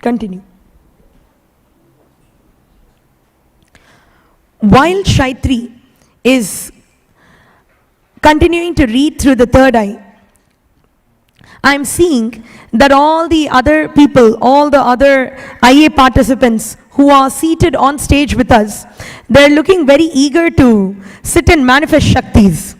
Continue. While Shaitri is continuing to read through the third eye, I'm seeing that all the other people, all the other IA participants who are seated on stage with us, they're looking very eager to sit and manifest Shaktis.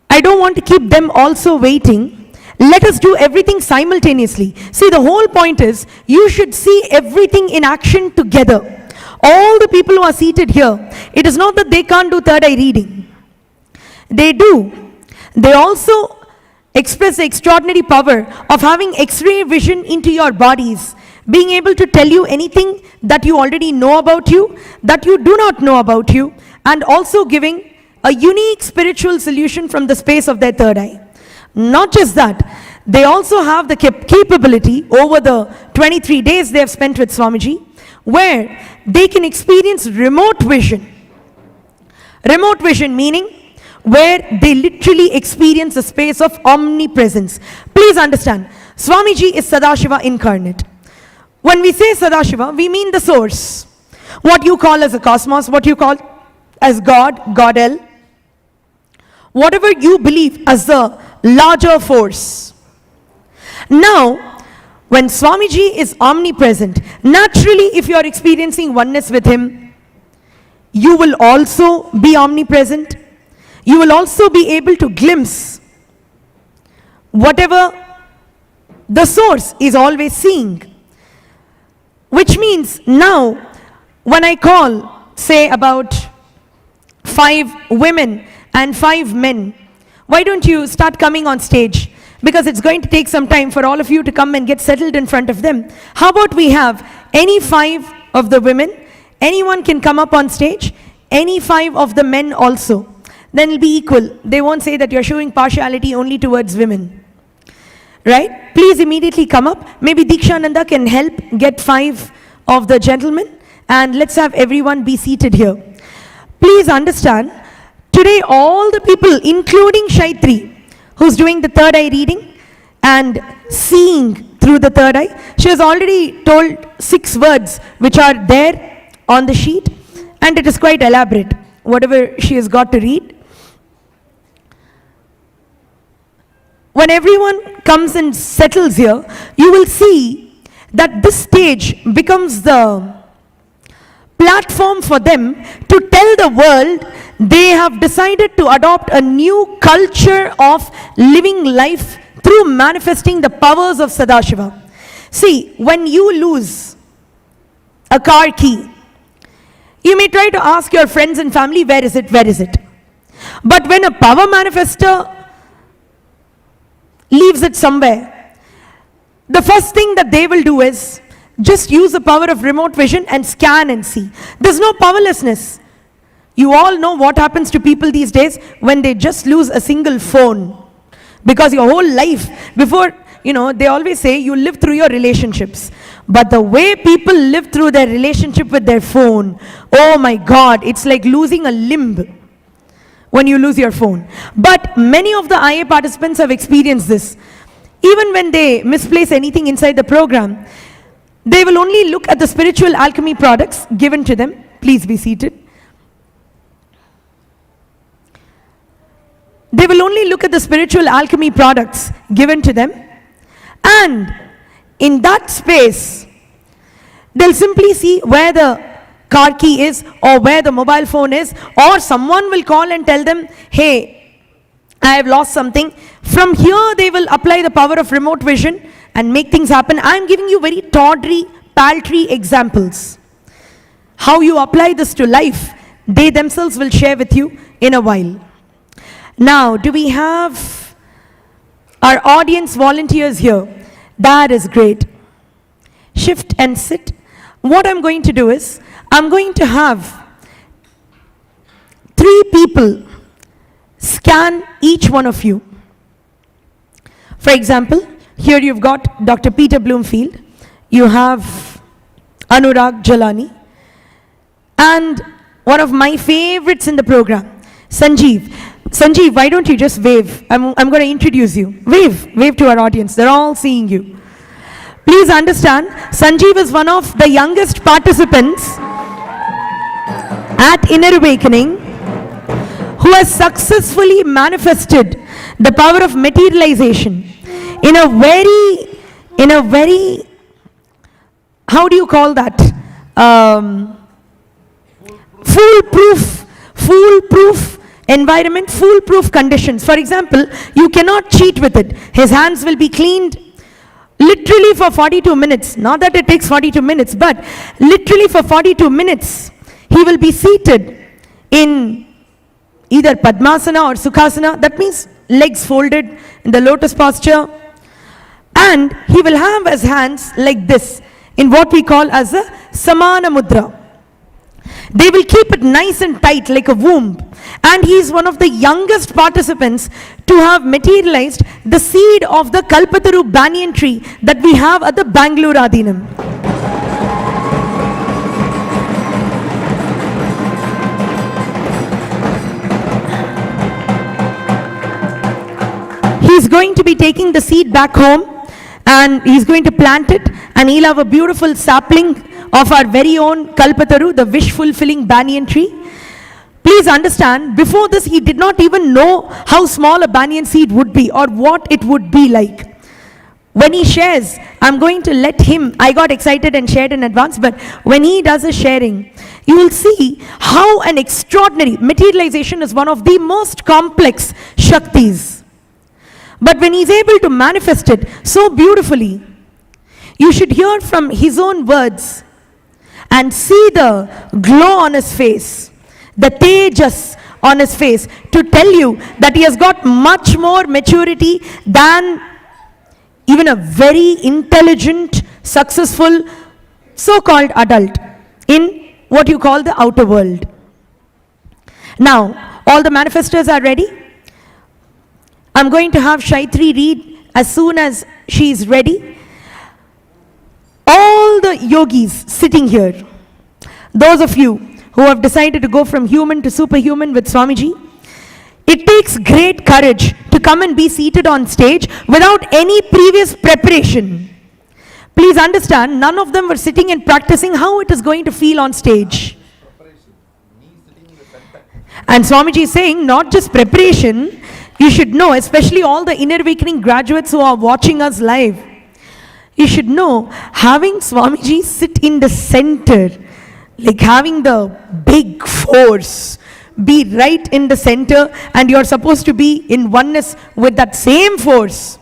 I don't want to keep them also waiting. Let us do everything simultaneously. See, the whole point is, you should see everything in action together. All the people who are seated here, it is not that they can't do third eye reading. They do. They also express the extraordinary power of having X-ray vision into your bodies, being able to tell you anything that you already know about you, that you do not know about you, and also giving a unique spiritual solution from the space of their third eye. Not just that, they also have the capability over the 23 days they have spent with Swamiji, where they can experience remote vision. Remote vision meaning where they literally experience a space of omnipresence. Please understand, Swamiji is Sadhashiva incarnate. When we say Sadhashiva, we mean the source. What you call as a cosmos, what you call as God, God-El. Whatever you believe as the larger force. Now, when Swamiji is omnipresent, naturally if you are experiencing oneness with him, you will also be omnipresent. You will also be able to glimpse whatever the source is always seeing. Which means now, when I call, say about 5 women and 5 men, why don't you start coming on stage? Because it's going to take some time for all of you to come and get settled in front of them. How about we have any 5 of the women, anyone can come up on stage, any 5 of the men also. Then it'll be equal. They won't say that you're showing partiality only towards women. Right? Please immediately come up. Maybe Dikshananda can help get 5 of the gentlemen, and let's have everyone be seated here. Please understand, today all the people, including Shaitri, who's doing the third eye reading and seeing through the third eye, she has already told 6 words which are there on the sheet, and it is quite elaborate, whatever she has got to read. When everyone comes and settles here, you will see that this stage becomes the platform for them to tell the world they have decided to adopt a new culture of living life through manifesting the powers of Sadhashiva. See, when you lose a car key, you may try to ask your friends and family, where is it, where is it? But when a power manifester leaves it somewhere, the first thing that they will do is just use the power of remote vision and scan and see. There's no powerlessness. You all know what happens to people these days when they just lose a single phone. Because your whole life, before, they always say you live through your relationships. But the way people live through their relationship with their phone, oh my God, it's like losing a limb when you lose your phone. But many of the IA participants have experienced this. Even when they misplace anything inside the program, they will only look at the spiritual alchemy products given to them. Please be seated. They will only look at the spiritual alchemy products given to them, and in that space, they'll simply see where the car key is or where the mobile phone is, or someone will call and tell them, hey, I have lost something. From here, they will apply the power of remote vision and make things happen. I'm giving you very tawdry, paltry examples. How you apply this to life, they themselves will share with you in a while. Now, do we have our audience volunteers here? That is great. Shift and sit. What I'm going to do is, I'm going to have 3 people scan each one of you. For example, here you've got Dr. Peter Bloomfield, you have Anurag Jalani, and one of my favorites in the program, Sanjeev. Sanjeev, why don't you just wave? I'm going to introduce you. Wave to our audience. They're all seeing you. Please understand, Sanjeev is one of the youngest participants at Inner Awakening who has successfully manifested the power of materialization in a very, how do you call that? Foolproof environment, foolproof conditions. For example, you cannot cheat with it. His hands will be cleaned literally for 42 minutes. Not that it takes 42 minutes, but literally for 42 minutes, he will be seated in either Padmasana or Sukhasana. That means legs folded in the lotus posture. And he will have his hands like this in what we call as a Samana Mudra. They will keep it nice and tight like a womb. And he is one of the youngest participants to have materialized the seed of the Kalpataru banyan tree that we have at the Bangalore Adinam. He's going to be taking the seed back home and he's going to plant it, and he'll have a beautiful sapling of our very own Kalpataru, the wish-fulfilling banyan tree. Please understand, before this he did not even know how small a banyan seed would be or what it would be like. When he shares, I'm going to let him, I got excited and shared in advance, but when he does his sharing, you will see how an extraordinary materialization is one of the most complex Shaktis. But when he's able to manifest it so beautifully, you should hear from his own words and see the glow on his face, the tejas on his face, to tell you that he has got much more maturity than even a very intelligent, successful, so-called adult in what you call the outer world. Now, all the manifestors are ready. I'm going to have Shaitri read as soon as she is ready. All the yogis sitting here, those of you who have decided to go from human to superhuman with Swamiji, it takes great courage to come and be seated on stage without any previous preparation. Please understand, none of them were sitting and practicing how it is going to feel on stage. And Swamiji is saying, not just preparation, you should know, especially all the Inner Awakening graduates who are watching us live, you should know, having Swamiji sit in the center, like having the big force, be right in the center, and you're supposed to be in oneness with that same force.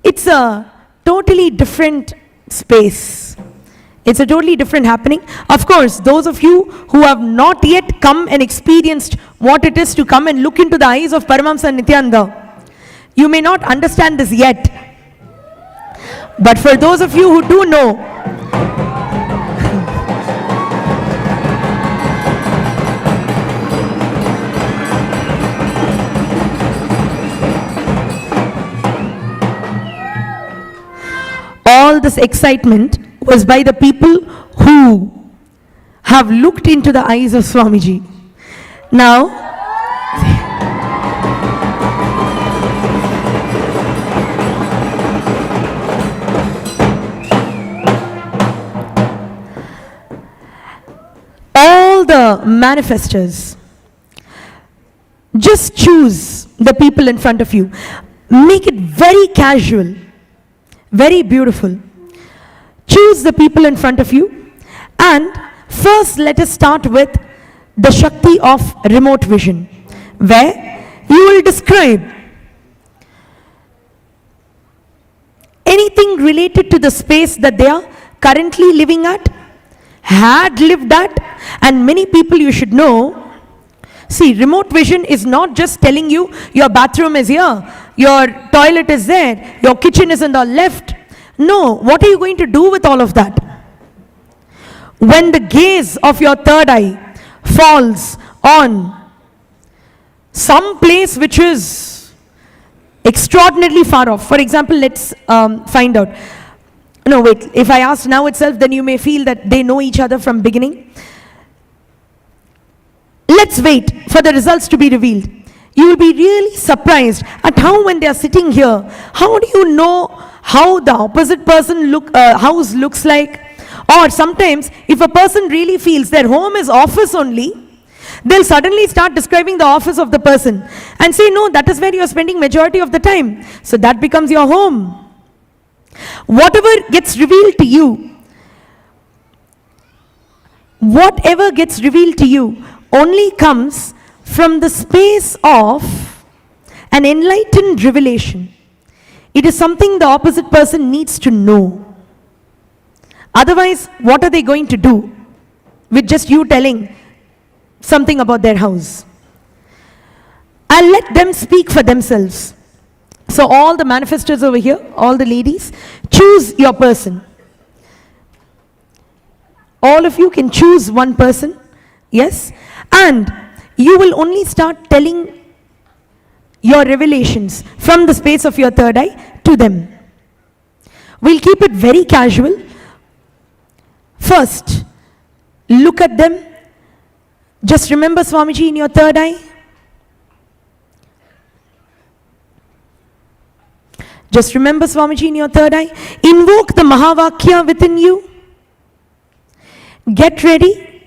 It's a totally different space. It's a totally different happening. Of course, those of you who have not yet come and experienced what it is to come and look into the eyes of Paramahamsa Nityananda, you may not understand this yet. But for those of you who do know, all this excitement was by the people who have looked into the eyes of Swamiji. Now, all the manifestors, just choose the people in front of you. Make it very casual, very beautiful. Choose the people in front of you, and first let us start with the Shakti of remote vision, where you will describe anything related to the space that they are currently living at, had lived at, and many people you should know. See, remote vision is not just telling you your bathroom is here, your toilet is there, your kitchen is on the left. No, what are you going to do with all of that? When the gaze of your third eye falls on some place which is extraordinarily far off. For example, let's find out. No, wait, if I ask now itself, then you may feel that they know each other from beginning. Let's wait for the results to be revealed. You will be really surprised at how when they are sitting here, how do you know how the opposite person house looks like. Or sometimes, if a person really feels their home is office only, they'll suddenly start describing the office of the person and say, no, that is where you're spending majority of the time. So that becomes your home. Whatever gets revealed to you, only comes from the space of an enlightened revelation. It is something the opposite person needs to know. Otherwise, what are they going to do with just you telling something about their house? I'll let them speak for themselves. So all the manifestors over here, all the ladies, choose your person. All of you can choose one person, yes? And you will only start telling your revelations from the space of your third eye to them. We'll keep it very casual. First, look at them. Just remember Swamiji in your third eye. Just remember Swamiji in your third eye. Invoke the Mahavakya within you. Get ready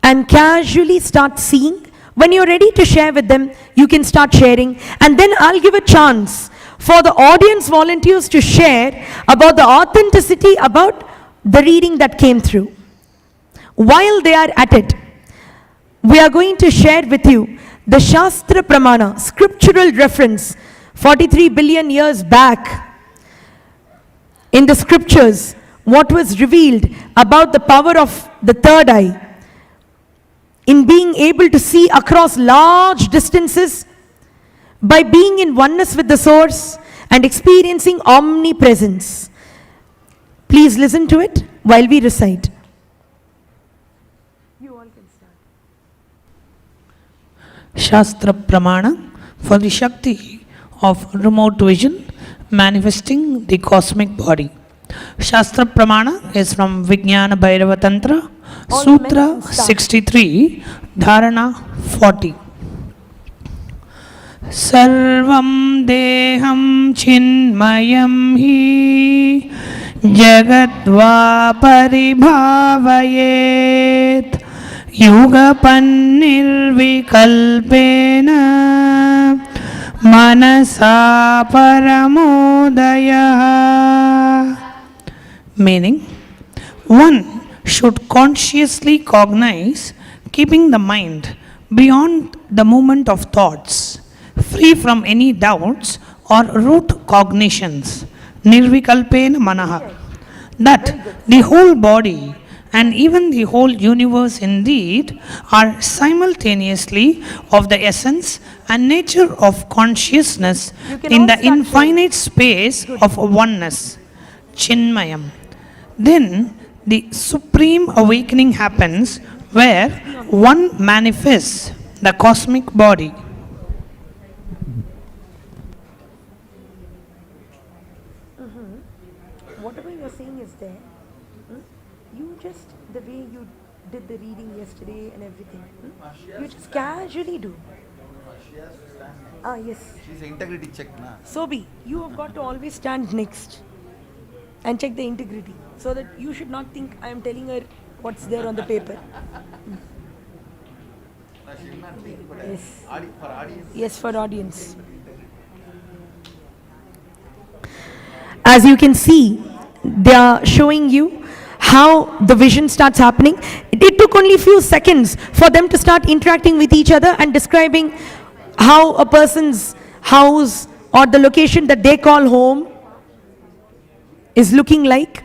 and casually start seeing. When you're ready to share with them, you can start sharing. And then I'll give a chance for the audience volunteers to share about the authenticity about the reading that came through. While they are at it, we are going to share with you the Shastra Pramana, scriptural reference, 43 billion years back in the scriptures, what was revealed about the power of the third eye in being able to see across large distances by being in oneness with the source and experiencing omnipresence. Please listen to it while we recite. You all can start. Shastra Pramana for the Shakti of remote vision manifesting the cosmic body. Shastra Pramana is from Vijnana Bhairava Tantra, Sutra 63, Dharana 40. Sarvam deham chinmayam hi jagatva paribhavayet yugapannirvikalpena manasa paramodaya. Meaning, one should consciously cognize, keeping the mind beyond the movement of thoughts, free from any doubts or root cognitions, nirvikalpena manaha, that the whole body and even the whole universe indeed are simultaneously of the essence and nature of consciousness in the infinite space of oneness, Chinmayam. Then the supreme awakening happens where one manifests the cosmic body. Whatever you're saying is there. You just, the way you did the reading yesterday and everything, you just casually do. Yes. She's an integrity check, na? Sobi, you have got to always stand next and check the integrity so that you should not think I am telling her what's there on the paper. Yes. For audience. Yes, for audience. As you can see, they are showing you how the vision starts happening. It took only a few seconds for them to start interacting with each other and describing how a person's house or the location that they call home is looking like.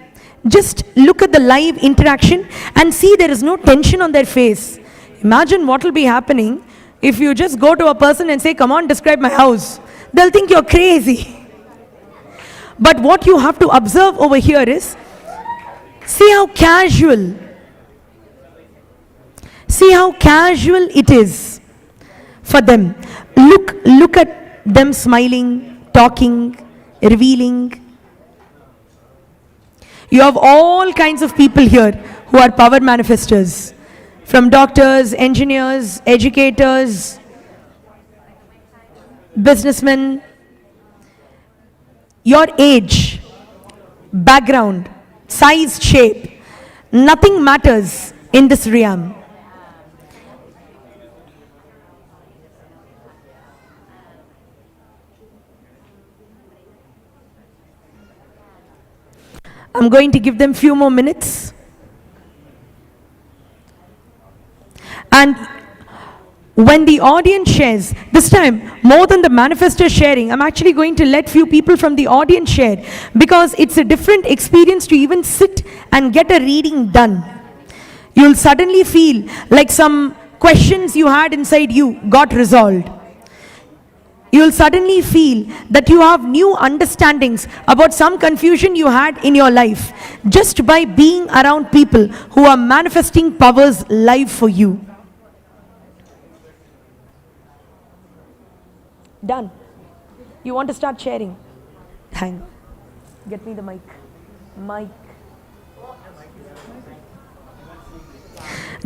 Just look at the live interaction and see there is no tension on their face. Imagine what will be happening if you just go to a person and say, come on, describe my house. They'll think you're crazy. But what you have to observe over here is, see how casual it is for them. Look at them smiling, talking, revealing. You have all kinds of people here who are power manifestors, from doctors, engineers, educators, businessmen, your age, background, size, shape, nothing matters in this realm. I'm going to give them few more minutes. And when the audience shares, this time more than the manifestor sharing, I'm actually going to let few people from the audience share, because it's a different experience to even sit and get a reading done. You'll suddenly feel like some questions you had inside you got resolved. You'll suddenly feel that you have new understandings about some confusion you had in your life just by being around people who are manifesting powers live for you. Done. You want to start sharing? Hang. Get me the mic. Mic.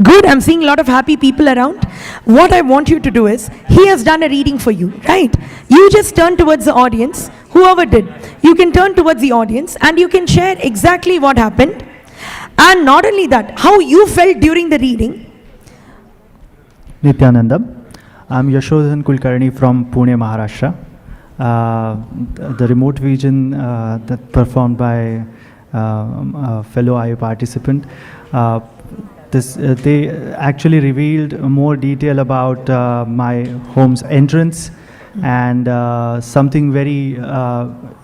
Good, I'm seeing a lot of happy people around. What I want you to do is, he has done a reading for you, right? You just turn towards the audience, whoever did. You can turn towards the audience and you can share exactly what happened. And not only that, how you felt during the reading. Nityanandam. I'm Yashodhan Kulkarni from Pune, Maharashtra. The remote vision that performed by a fellow IU participant, they actually revealed more detail about my home's entrance and something very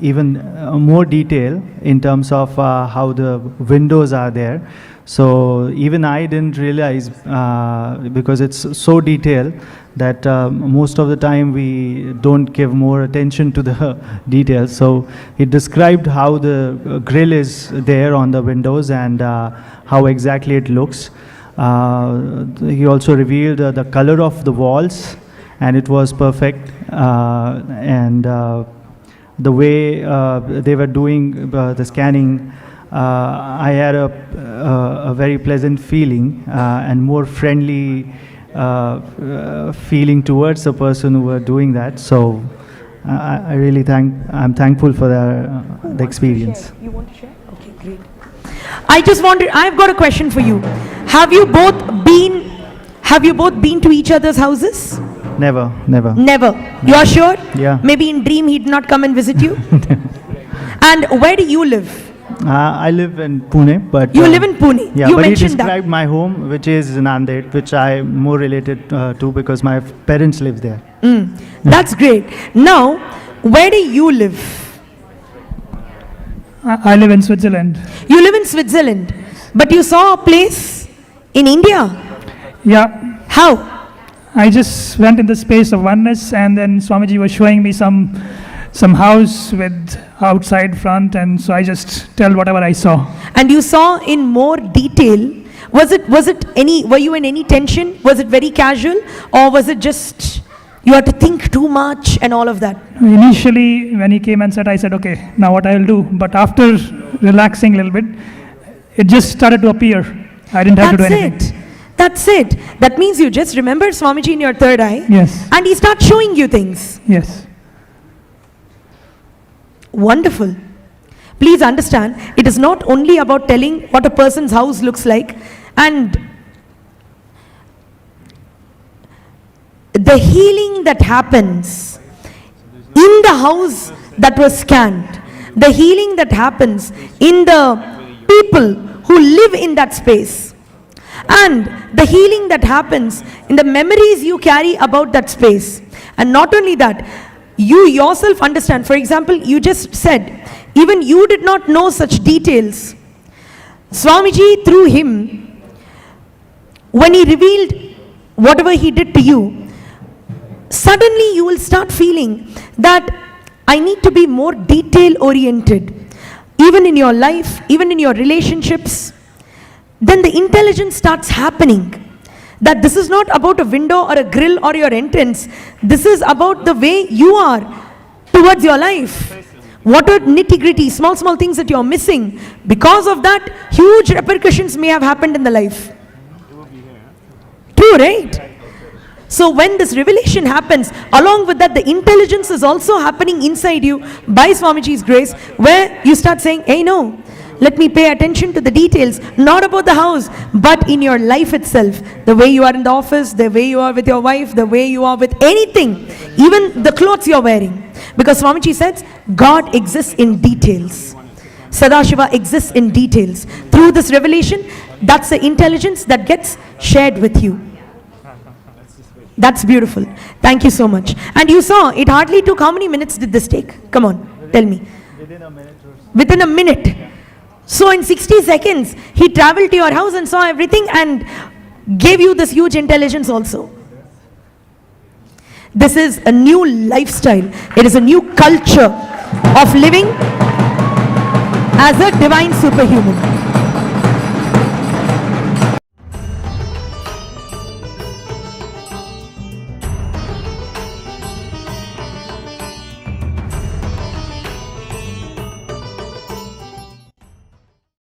even more detail in terms of how the windows are there. So even I didn't realize because it's so detailed that most of the time we don't give more attention to the details. So he described how the grill is there on the windows and how exactly it looks. He also revealed the color of the walls, and it was perfect. And the way they were doing the scanning, I had a very pleasant feeling and more friendly feeling towards the person who were doing that. So I really I'm thankful for the experience. You want to share? Okay, great. I've got a question for you. Have you both been to each other's houses? Never, never. Never. You are sure? Yeah. Maybe in dream he'd not come and visit you? And where do you live? I live in Pune, but... You live in Pune? Yeah, you but he mentioned described my home, which is Nanded, which I'm more related to because my parents live there. That's great. Now, where do you live? I live in Switzerland. You live in Switzerland, but you saw a place in India. Yeah, How? I just went in the space of oneness, and then Swamiji was showing me some house with outside front, and so I just tell whatever I saw. And you saw in more detail. Were you in any tension? Was it very casual, or was it just you had to think too much and all of that? Initially, when he came and said, I said, okay, now what I will do. But after relaxing a little bit, it just started to appear. I didn't have to do anything. That's it. That means you just remember Swamiji in your third eye. Yes. And he starts showing you things. Yes. Wonderful. Please understand, it is not only about telling what a person's house looks like, and the healing that happens in the house that was scanned, the healing that happens in the people who live in that space, and the healing that happens in the memories you carry about that space. And not only that, you yourself understand. For example, you just said, even you did not know such details. Swamiji, through him, when he revealed whatever he did to you, suddenly you will start feeling that I need to be more detail oriented, even in your life, even in your relationships. Then the intelligence starts happening, that this is not about a window or a grill or your entrance. This is about the way you are towards your life. What are nitty-gritty, small things that you're missing? Because of that, huge repercussions may have happened in the life. True, right? So when this revelation happens, along with that, the intelligence is also happening inside you by Swamiji's grace, where you start saying, hey, no, let me pay attention to the details, not about the house, but in your life itself. The way you are in the office, the way you are with your wife, the way you are with anything, even the clothes you're wearing. Because Swamiji says, God exists in details. Sadhashiva exists in details. Through this revelation, that's the intelligence that gets shared with you. That's beautiful. Thank you so much. And you saw, it hardly took, how many minutes did this take? Come on, tell me. Within a minute or so. Within a minute. So in 60 seconds, he traveled to your house and saw everything and gave you this huge intelligence also. This is a new lifestyle. It is a new culture of living as a divine superhuman.